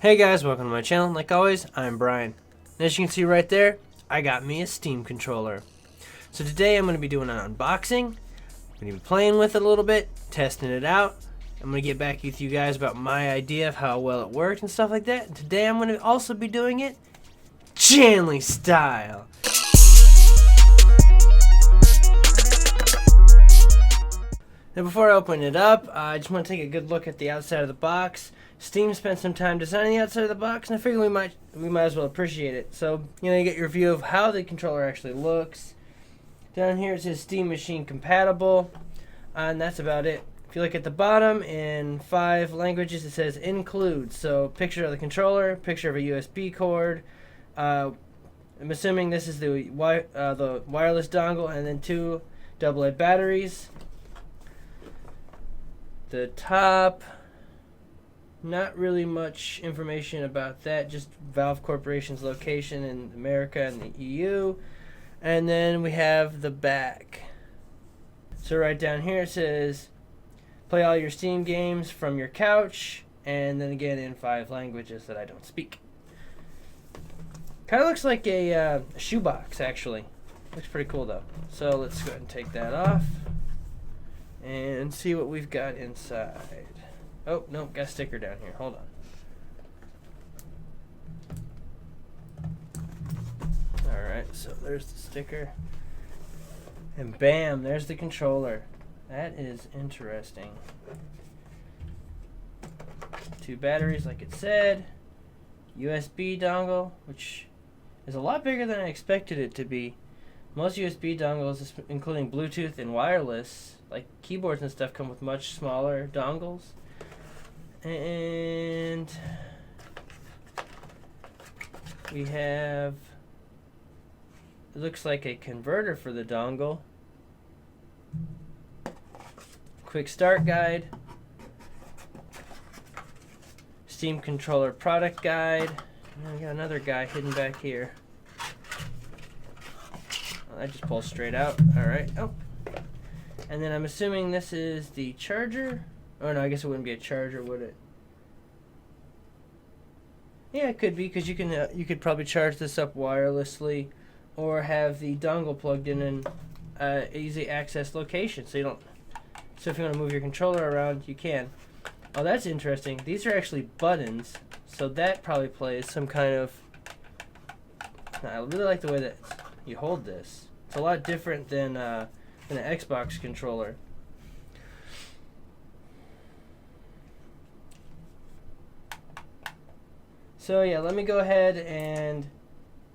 Hey guys, welcome to my channel. Like always, I'm Brian. And as you can see right there, I got me a Steam controller. So today I'm going to be doing an unboxing. I'm going to be playing with it a little bit, testing it out. I'm going to get back with you guys about my idea of how well it worked and stuff like that. And today I'm going to also be doing it Chanley style. Now before I open it up, I just want to take a good look at the outside of the box. Steam spent some time designing the outside of the box, and I figured we might as well appreciate it. So, you get your view of how the controller actually looks. Down here it says Steam Machine Compatible, and that's about it. If you look at the bottom, in 5 languages it says Include. So, picture of the controller, picture of a USB cord. I'm assuming this is the wireless dongle, and then 2 AA batteries. The top, not really much information about that, just Valve Corporation's location in America and the EU. And then we have the back. So right down here it says play all your Steam games from your couch, and then again in 5 languages that I don't speak. Kind of looks like a shoebox, actually. Looks pretty cool though. So let's go ahead and take that off and see what we've got inside. Oh, no, got a sticker down here. Hold on. Alright, so there's the sticker. And bam, there's the controller. That is interesting. 2 batteries, like it said. USB dongle, which is a lot bigger than I expected it to be. Most USB dongles, including Bluetooth and wireless, like keyboards and stuff, come with much smaller dongles. And we have, it looks like a converter for the dongle. Quick start guide. Steam controller product guide. And then we got another guy hidden back here. That just pulls straight out. Alright. Oh. And then I'm assuming this is the charger. Oh no, I guess it wouldn't be a charger, would it? Yeah, it could be, because you could probably charge this up wirelessly, or have the dongle plugged in an easy access location. So if you want to move your controller around, you can. Oh, that's interesting. These are actually buttons, so that probably plays some kind of. I really like the way that you hold this. It's a lot different than an Xbox controller. So yeah, let me go ahead and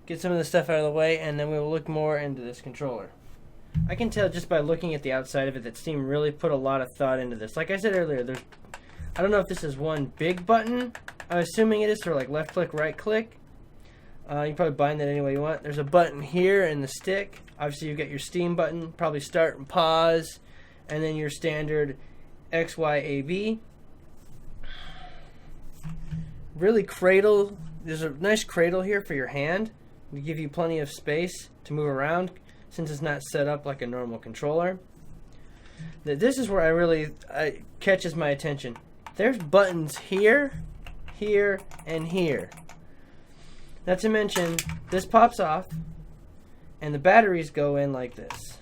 get some of the stuff out of the way, and then we will look more into this controller. I can tell just by looking at the outside of it that Steam really put a lot of thought into this. Like I said earlier, I don't know if this is one big button. I'm assuming it is for like left click, right click. You can probably bind that any way you want. There's a button here in the stick. Obviously you've got your Steam button, probably start and pause, and then your standard X, Y, A, B. Really cradle, there's a nice cradle here for your hand to give you plenty of space to move around, since it's not set up like a normal controller. This is where it catches my attention. There's buttons here, here, and here. Not to mention, this pops off, and the batteries go in like this.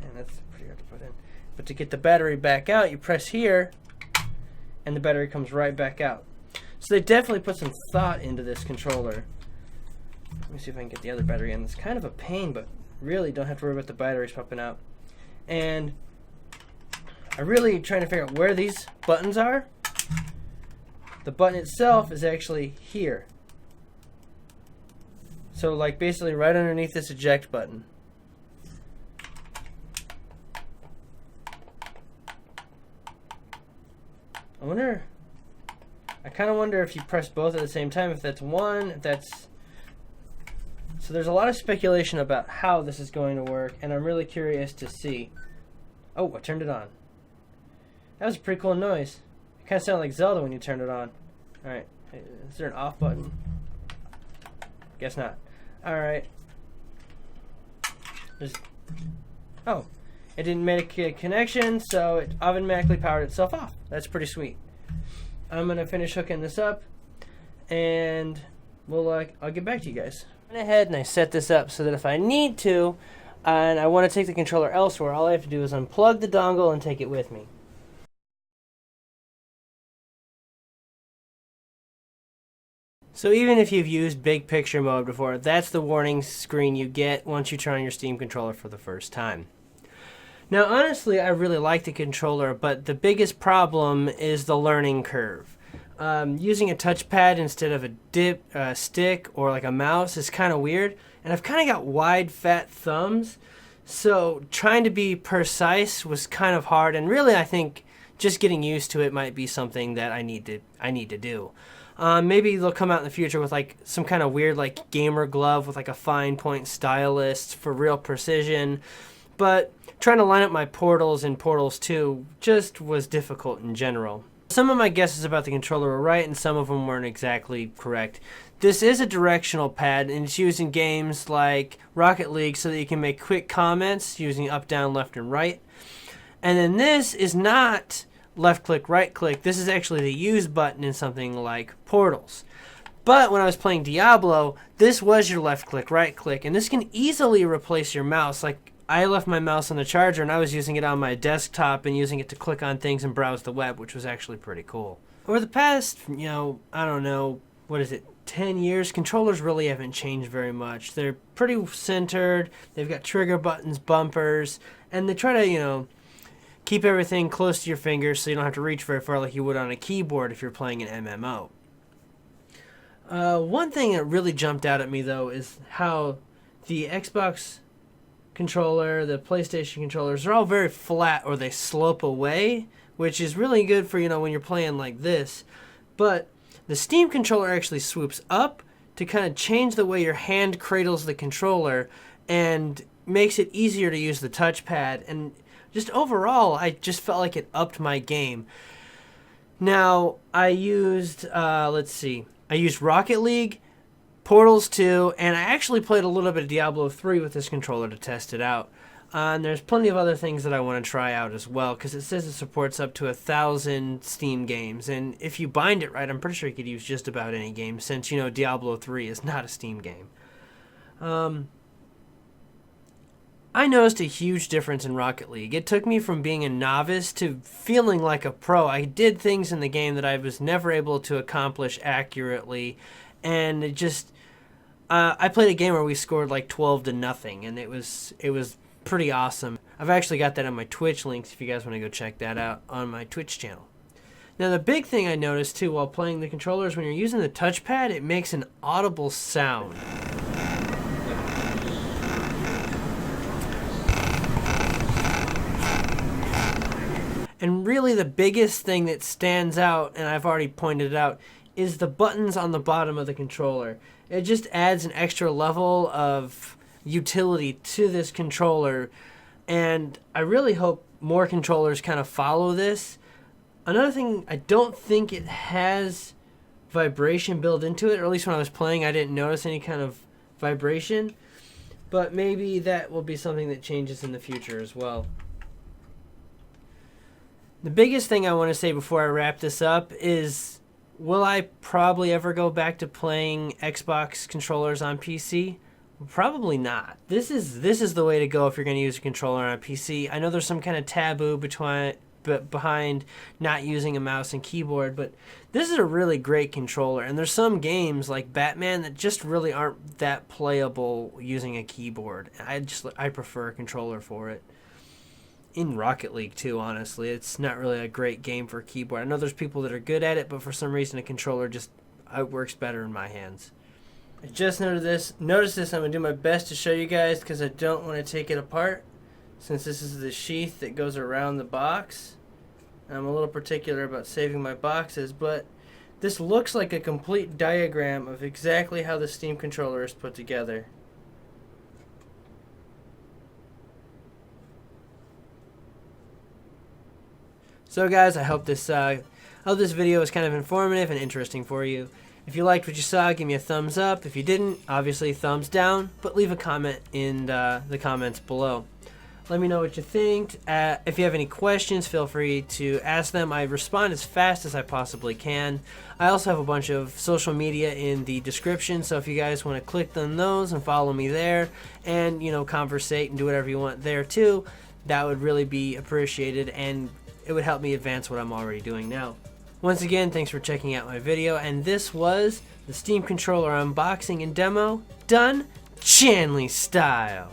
And that's pretty hard to put in. But to get the battery back out, you press here, and the battery comes right back out. So they definitely put some thought into this controller. Let me see if I can get the other battery in. It's kind of a pain, but really don't have to worry about the batteries popping out. And I'm really trying to figure out where these buttons are. The button itself is actually here. So like basically right underneath this eject button. I kind of wonder if you press both at the same time, if that's one, if that's. So there's a lot of speculation about how this is going to work, and I'm really curious to see. Oh, I turned it on. That was a pretty cool noise. It kind of sounded like Zelda when you turned it on. Alright, is there an off button? Guess not. Alright. Oh, it didn't make a connection, so it automatically powered itself off. That's pretty sweet. I'm going to finish hooking this up, and I'll get back to you guys. I went ahead and I set this up so that if I need to, and I want to take the controller elsewhere, all I have to do is unplug the dongle and take it with me. So even if you've used big picture mode before, that's the warning screen you get once you turn on your Steam controller for the first time. Now honestly, I really like the controller, but the biggest problem is the learning curve. Using a touchpad instead of a stick or like a mouse is kind of weird, and I've kind of got wide fat thumbs, so trying to be precise was kind of hard, and really I think just getting used to it might be something that I need to do. Maybe they'll come out in the future with like some kind of weird like gamer glove with like a fine point stylus for real precision, but trying to line up my portals in Portals 2 just was difficult in general. Some of my guesses about the controller were right and some of them weren't exactly correct. This is a directional pad and it's used in games like Rocket League so that you can make quick comments using up, down, left, and right. And then this is not left click, right click. This is actually the use button in something like Portals. But when I was playing Diablo, this was your left click, right click, and this can easily replace your mouse. Like I left my mouse on the charger and I was using it on my desktop and using it to click on things and browse the web, which was actually pretty cool. Over the past, I don't know, 10 years, controllers really haven't changed very much. They're pretty centered, they've got trigger buttons, bumpers, and they try to, keep everything close to your fingers so you don't have to reach very far like you would on a keyboard if you're playing an MMO. One thing that really jumped out at me though is how the Xbox controller, the PlayStation controllers are all very flat or they slope away, which is really good for when you're playing like this. But the Steam controller actually swoops up to kind of change the way your hand cradles the controller and makes it easier to use the touchpad, and just overall I just felt like it upped my game. Now I used I used Rocket League, Portals 2, and I actually played a little bit of Diablo 3 with this controller to test it out. And there's plenty of other things that I want to try out as well, because it says it supports up to 1,000 Steam games, and if you bind it right, I'm pretty sure you could use just about any game, since Diablo 3 is not a Steam game. I noticed a huge difference in Rocket League. It took me from being a novice to feeling like a pro. I did things in the game that I was never able to accomplish accurately, and it just I played a game where we scored like 12-0, and it was pretty awesome. I've actually got that on my Twitch links if you guys want to go check that out on my Twitch channel. Now the big thing I noticed too while playing the controllers, when you're using the touchpad, it makes an audible sound. And really the biggest thing that stands out, and I've already pointed it out, is the buttons on the bottom of the controller. It just adds an extra level of utility to this controller, and I really hope more controllers kind of follow this. Another thing, I don't think it has vibration built into it, or at least when I was playing I didn't notice any kind of vibration, but maybe that will be something that changes in the future as well. The biggest thing I want to say before I wrap this up is, will I probably ever go back to playing Xbox controllers on PC? Probably not. This is the way to go if you're going to use a controller on a PC. I know there's some kind of taboo behind not using a mouse and keyboard, but this is a really great controller, and there's some games like Batman that just really aren't that playable using a keyboard. I prefer a controller for it. In Rocket League too, honestly, it's not really a great game for a keyboard. I know there's people that are good at it, but for some reason a controller just works better in my hands. I just noticed this. I'm going to do my best to show you guys because I don't want to take it apart, since this is the sheath that goes around the box. I'm a little particular about saving my boxes, but this looks like a complete diagram of exactly how the Steam controller is put together. So guys, I hope this video was kind of informative and interesting for you. If you liked what you saw, give me a thumbs up. If you didn't, obviously thumbs down, but leave a comment in the comments below. Let me know what you think. If you have any questions, feel free to ask them. I respond as fast as I possibly can. I also have a bunch of social media in the description, so if you guys want to click on those and follow me there and, you know, conversate and do whatever you want there too, that would really be appreciated, and it would help me advance what I'm already doing now. Once again, thanks for checking out my video, and this was the Steam controller unboxing and demo, done Chanley style.